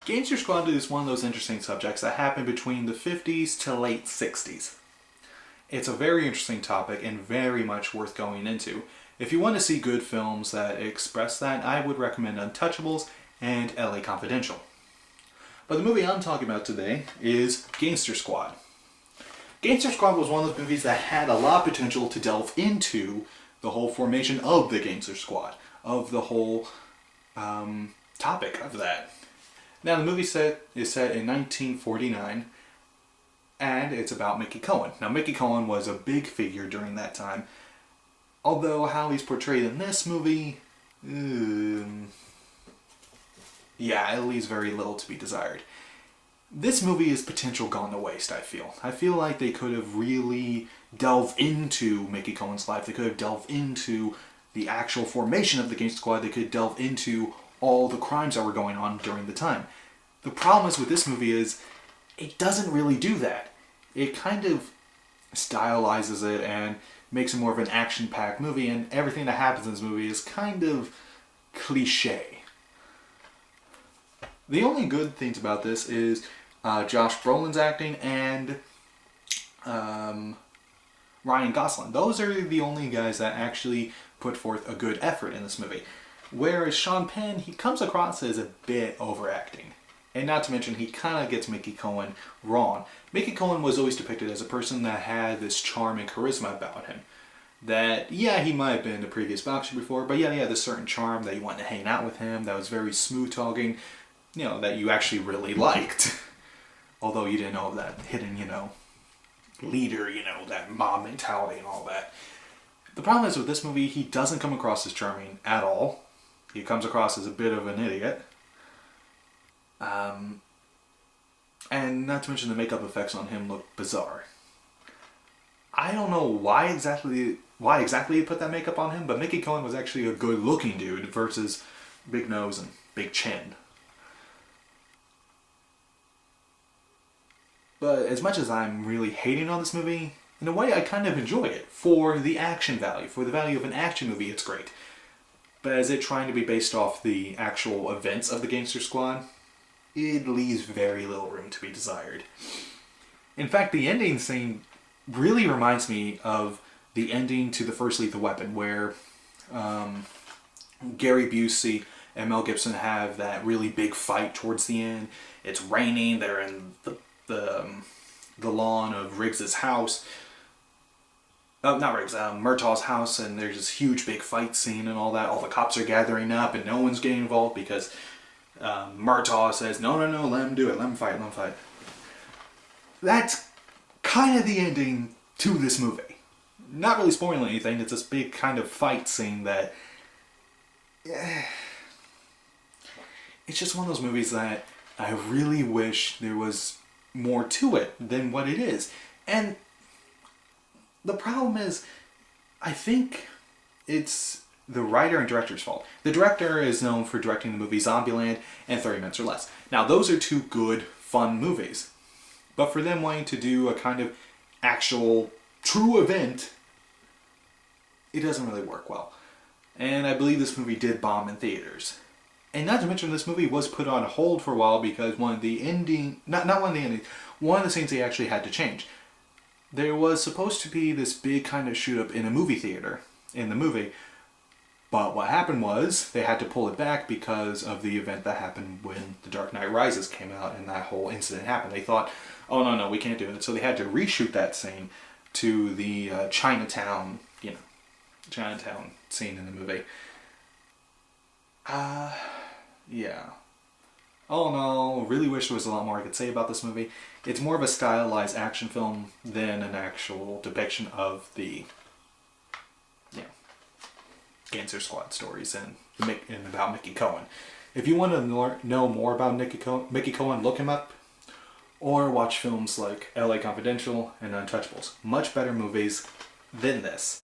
Gangster Squad is one of those interesting subjects that happened between the 50s to late 60s. It's a very interesting topic and very much worth going into. If you want to see good films that express that, I would recommend Untouchables and LA Confidential. But the movie I'm talking about today is Gangster Squad. Gangster Squad was one of those movies that had a lot of potential to delve into the whole formation of the Gangster Squad, of the whole topic of that. Now, the movie is set in 1949, and it's about Mickey Cohen. Now, Mickey Cohen was a big figure during that time, although how he's portrayed in this movie, yeah, it leaves very little to be desired. This movie is potential gone to waste, I feel. I feel like they could have really delved into Mickey Cohen's life. They could have delved into the actual formation of the Gangster Squad. They could delve into all the crimes that were going on during the time. The problem is with this movie is it doesn't really do that. It kind of stylizes it and makes it more of an action-packed movie, and everything that happens in this movie is kind of cliche. The only good things about this is Josh Brolin's acting and Ryan Gosling. Those are the only guys that actually put forth a good effort in this movie. Whereas Sean Penn, he comes across as a bit overacting. And not to mention, he kind of gets Mickey Cohen wrong. Mickey Cohen was always depicted as a person that had this charm and charisma about him. That, yeah, he might have been a previous boxer before, but yeah, he had this certain charm that you wanted to hang out with him, that was very smooth-talking, you know, that you actually really liked. Although you didn't know that hidden, leader, that mob mentality and all that. The problem is with this movie, he doesn't come across as charming at all. He comes across as a bit of an idiot. And not to mention the makeup effects on him look bizarre. I don't know why exactly he put that makeup on him, but Mickey Cohen was actually a good looking dude versus big nose and big chin. But as much as I'm really hating on this movie, in a way I kind of enjoy it. For the action value, for the value of an action movie, it's great. But as it trying to be based off the actual events of the Gangster Squad, it leaves very little room to be desired. In fact, the ending scene really reminds me of the ending to the first Lethal Weapon, where Gary Busey and Mel Gibson have that really big fight towards the end. It's raining, they're in the lawn of Riggs's house. Not Riggs, Murtaugh's house, and there's this huge big fight scene and all that. All the cops are gathering up and no one's getting involved because Murtaugh says, no, let him do it, let him fight. That's kind of the ending to this movie. Not really spoiling anything, it's this big kind of fight scene that... It's just one of those movies that I really wish there was more to it than what it is. And the problem is, I think it's the writer and director's fault. The director is known for directing the movie Zombieland and 30 Minutes or Less. Now, those are two good, fun movies. But for them wanting to do a kind of actual, true event, it doesn't really work well. And I believe this movie did bomb in theaters. And not to mention, this movie was put on hold for a while because one of the scenes they actually had to change. There was supposed to be this big kind of shoot up in a movie theater in the movie, but what happened was they had to pull it back because of the event that happened when The Dark Knight Rises came out and that whole incident happened. They thought, oh no, we can't do it. So they had to reshoot that scene to the Chinatown scene in the movie. Yeah. All in all, really wish there was a lot more I could say about this movie. It's more of a stylized action film than an actual depiction of the Gangster Squad stories and about Mickey Cohen. If you want to know more about Mickey Cohen, look him up, or watch films like LA Confidential and Untouchables. Much better movies than this.